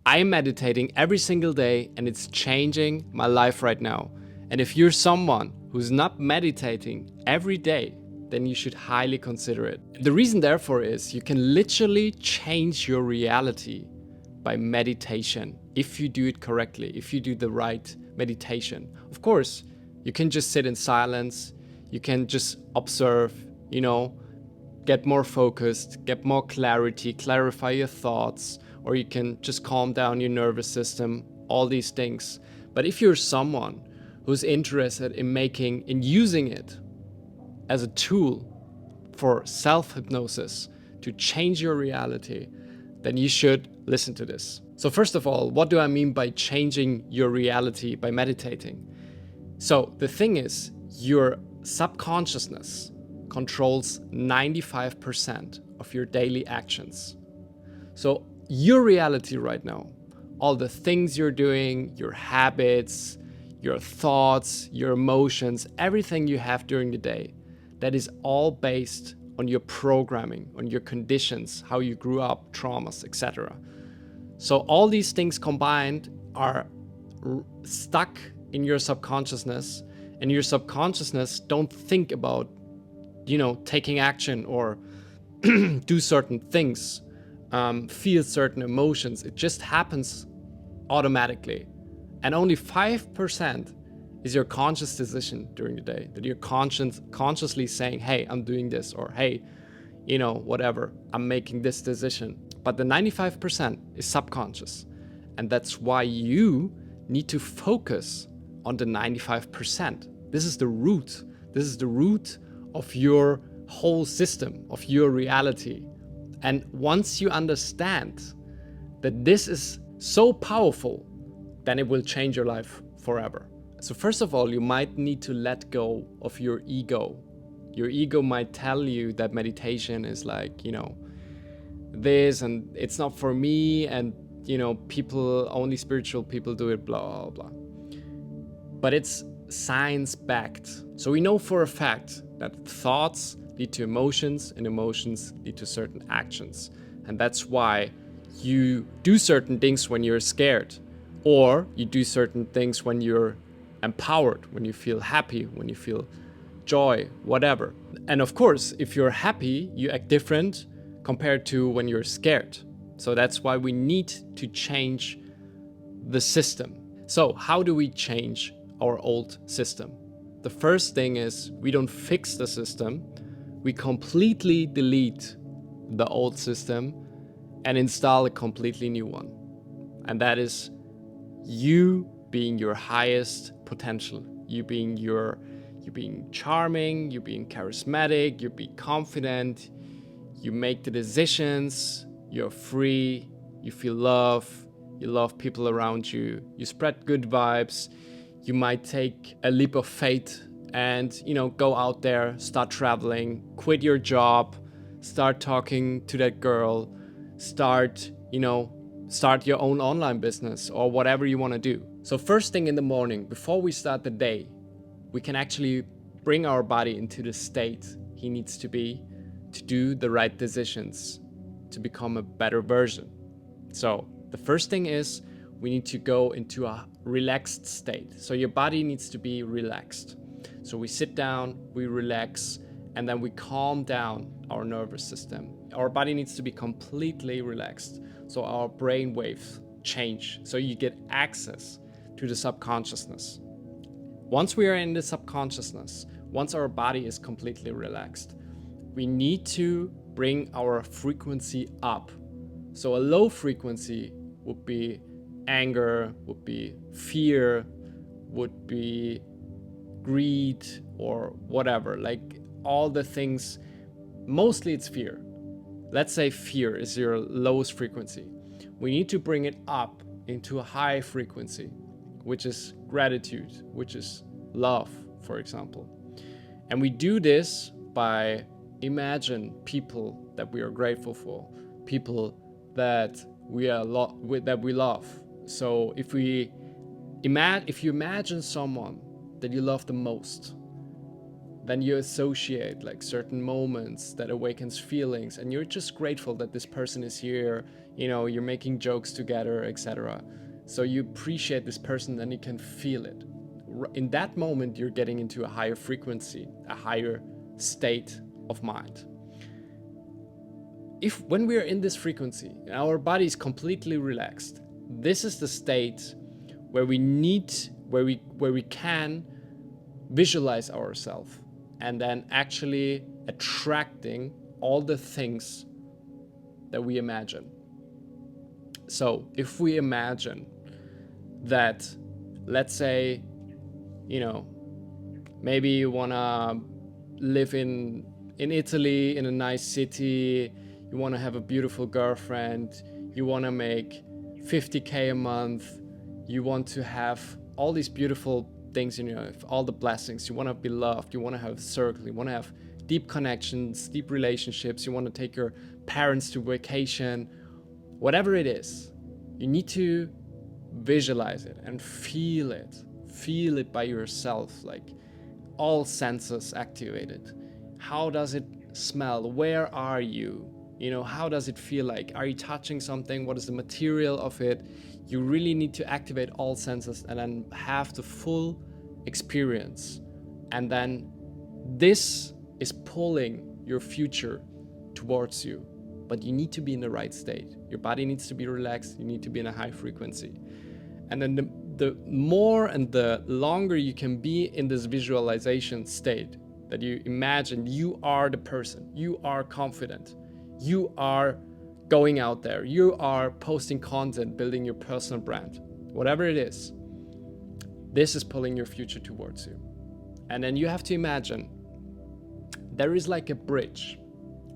I am meditating every single day and it's changing my life right now. And if you're someone who's not meditating every day, then you should highly consider it. The reason therefore is you can literally change your reality by meditation if you do it correctly, if you do the right meditation. Of course, you can just sit in silence, you can just observe, get more focused, get more clarity, clarify your thoughts, or you can just calm down your nervous system, all these things. But if you're someone who's interested in using it as a tool for self-hypnosis to change your reality, then you should listen to this. So first of all, what do I mean by changing your reality by meditating? So the thing is, your subconsciousness controls 95% of your daily actions. So your reality right now, all the things you're doing, your habits, your thoughts, your emotions, everything you have during the day, that is all based on your programming, on your conditions, how you grew up, traumas, etc. So all these things combined are stuck in your subconsciousness, and your subconsciousness don't think about, taking action or do certain things, feel certain emotions. It just happens automatically. And only 5% is your conscious decision during the day, that you're consciously saying, hey, I'm doing this, or hey, whatever, I'm making this decision. But the 95% is subconscious. And that's why you need to focus on the 95%. This is the root. This is the root of your whole system, of your reality. And once you understand that this is so powerful, then it will change your life forever. So first of all, you might need to let go of your ego. Your ego might tell you that meditation is like, this, and it's not for me, and only spiritual people do it, blah, blah, blah. But it's science-backed. So we know for a fact that thoughts lead to emotions, and emotions lead to certain actions. And that's why you do certain things when you're scared, or you do certain things when you're empowered, when you feel happy, when you feel joy, whatever. And of course, if you're happy, you act different compared to when you're scared. So that's why we need to change the system. So how do we change our old system? The first thing is we don't fix the system. We completely delete the old system and install a completely new one. And that is you being your highest potential. You being charming, you being charismatic, you be confident, you make the decisions, you're free, you feel love, you love people around you, you spread good vibes, you might take a leap of faith and, go out there, start traveling, quit your job, start talking to that girl, start your own online business or whatever you want to do. So first thing in the morning, before we start the day, we can actually bring our body into the state he needs to be to do the right decisions, to become a better version. So the first thing is we need to go into a relaxed state. So your body needs to be relaxed. So we sit down, we relax, and then we calm down our nervous system. Our body needs to be completely relaxed. So our brain waves change. So you get access to the subconsciousness. Once we are in the subconsciousness, once our body is completely relaxed, we need to bring our frequency up. So a low frequency would be anger, would be fear, would be greed, or whatever, like all the things. Mostly it's fear. Let's say fear is your lowest frequency. We need to bring it up into a high frequency, which is gratitude, which is love, for example. And we do this by imagine people that we are grateful for, people that we love. So if you imagine someone that you love the most, then you associate like certain moments that awakens feelings, and you're just grateful that this person is here. you're making jokes together, etc. So you appreciate this person, then you can feel it. In that moment, you're getting into a higher frequency, a higher state of mind. When we are in this frequency, our body is completely relaxed, this is the state where we can visualize ourselves and then actually attracting all the things that we imagine. So if we imagine that, let's say, maybe you want to live in Italy, in a nice city, you want to have a beautiful girlfriend, you want to make 50K a month, you want to have all these beautiful things in your life, all the blessings, you want to be loved, you want to have a circle, you want to have deep connections, deep relationships, you want to take your parents to vacation, whatever it is, you need to visualize it and feel it by yourself, like all senses activated. How does it smell? Where are you? How does it feel like? Are you touching something? What is the material of it? You really need to activate all senses and then have the full experience. And then this is pulling your future towards you. But you need to be in the right state. Your body needs to be relaxed. You need to be in a high frequency. And then the more and the longer you can be in this visualization state, that you imagine you are the person, you are confident, you are going out there, you are posting content, building your personal brand, whatever it is, this is pulling your future towards you. And then you have to imagine there is like a bridge,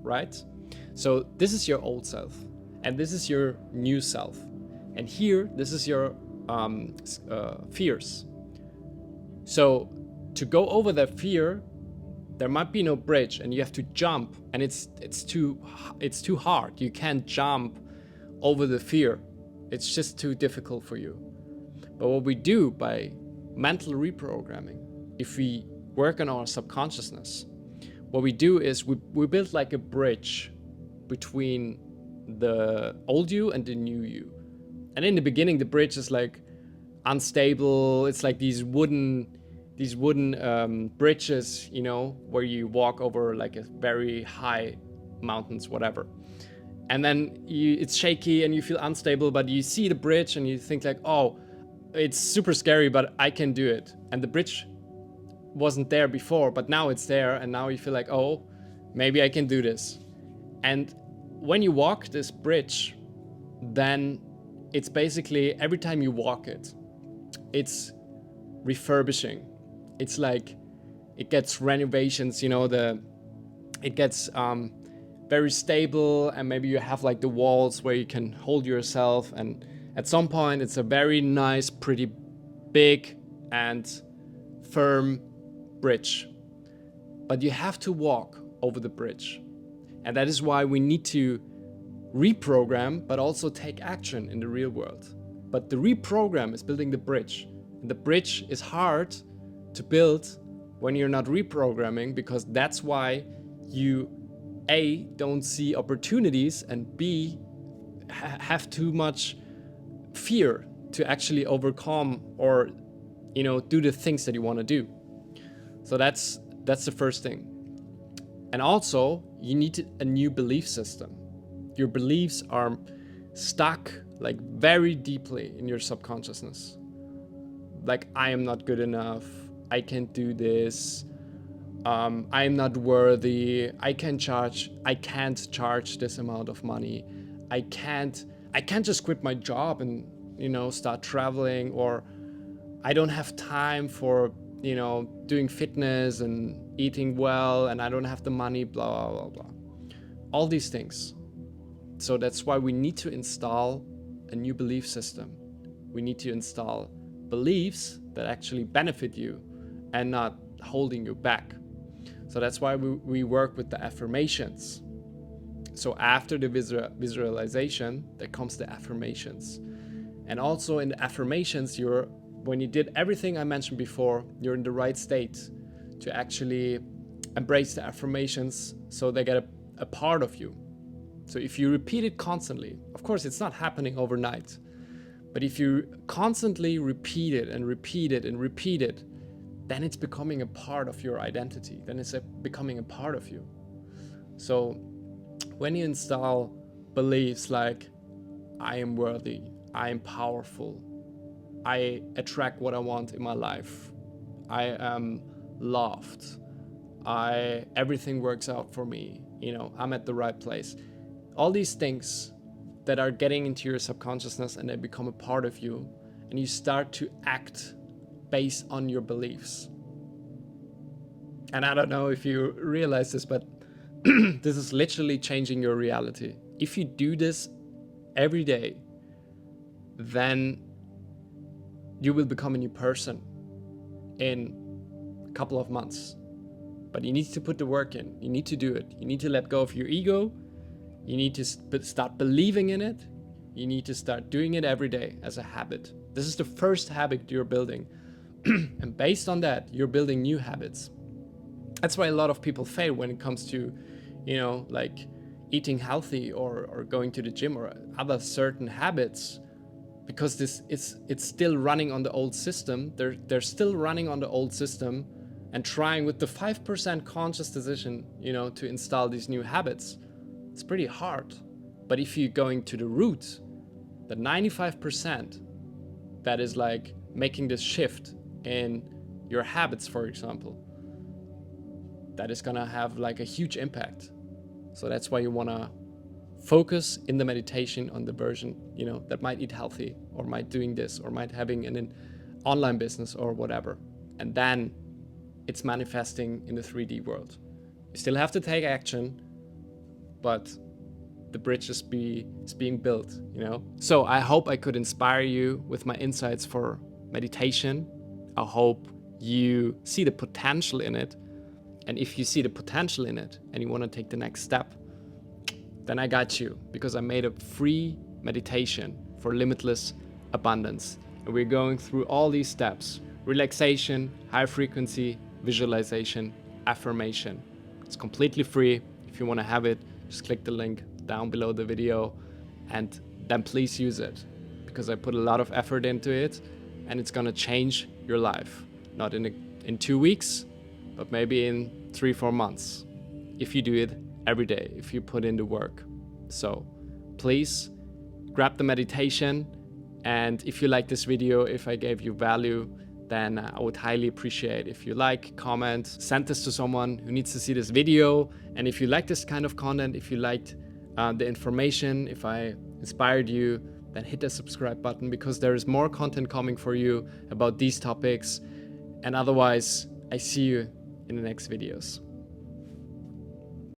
right? So this is your old self, and this is your new self. And here, this is your fears. So to go over that fear, there might be no bridge, and you have to jump, and it's too hard. You can't jump over the fear. It's just too difficult for you. But what we do by mental reprogramming, if we work on our subconsciousness, what we do is we build like a bridge between the old you and the new you. And in the beginning, the bridge is like unstable. It's like these wooden bridges, where you walk over like a very high mountains, whatever. And then it's shaky and you feel unstable, but you see the bridge and you think like, oh, it's super scary, but I can do it. And the bridge wasn't there before, but now it's there. And now you feel like, oh, maybe I can do this. And when you walk this bridge, then it's basically every time you walk it, it's refurbishing. It's like it gets renovations, it gets very stable, and maybe you have like the walls where you can hold yourself, and at some point it's a very nice, pretty big and firm bridge. But you have to walk over the bridge. And that is why we need to reprogram, but also take action in the real world. But the reprogram is building the bridge. And the bridge is hard to build when you're not reprogramming, because that's why you A, don't see opportunities, and B, have too much fear to actually overcome or do the things that you want to do. So that's the first thing. And also you need a new belief system. Your beliefs are stuck like very deeply in your subconsciousness. Like, I am not good enough, I can't do this, I am not worthy, I can't charge this amount of money, I can't just quit my job and start traveling, or I don't have time for doing fitness and eating well, and I don't have the money, blah blah blah blah. All these things. So that's why we need to install a new belief system. We need to install beliefs that actually benefit you and not holding you back. So that's why we work with the affirmations. So after the visualization, there comes the affirmations. And also in the affirmations, when you did everything I mentioned before, you're in the right state to actually embrace the affirmations, so they get a part of you. So if you repeat it constantly, of course, it's not happening overnight, but if you constantly repeat it and repeat it and repeat it, then it's becoming a part of your identity. Then it's becoming a part of you. So when you install beliefs like, I am worthy, I am powerful, I attract what I want in my life, I am loved, everything works out for me, I'm at the right place. All these things that are getting into your subconsciousness and they become a part of you, and you start to act based on your beliefs. And I don't know if you realize this, but this is literally changing your reality. If you do this every day, then you will become a new person in a couple of months. But you need to put the work in. You need to do it. You need to let go of your ego. You need to start believing in it. You need to start doing it every day as a habit. This is the first habit you're building. And based on that, you're building new habits. That's why a lot of people fail when it comes to, like eating healthy or going to the gym or other certain habits, because it's still running on the old system. They're still running on the old system and trying with the 5% conscious decision, to install these new habits. It's pretty hard. But if you're going to the root, the 95% that is like making this shift in your habits, for example, that is gonna have like a huge impact. So that's why you wanna focus in the meditation on the version, that might eat healthy or might doing this or might having an online business or whatever. And then it's manifesting in the 3D world. You still have to take action, but the bridge is being built, So I hope I could inspire you with my insights for meditation. I hope you see the potential in it. And if you see the potential in it and you want to take the next step, then I got you, because I made a free meditation for limitless abundance. And we're going through all these steps: relaxation, high frequency, visualization, affirmation. It's completely free. If you want to have it, just click the link down below the video and then please use it, because I put a lot of effort into it and it's going to change your life. Not in 2 weeks, but maybe in 3-4 months, if you do it every day, if you put in the work. So please grab the meditation, and if you like this video, if I gave you value, then I would highly appreciate if you like, comment, send this to someone who needs to see this video. And if you like this kind of content, if you liked the information, if I inspired you, then hit the subscribe button, because there is more content coming for you about these topics. And otherwise, I see you in the next videos.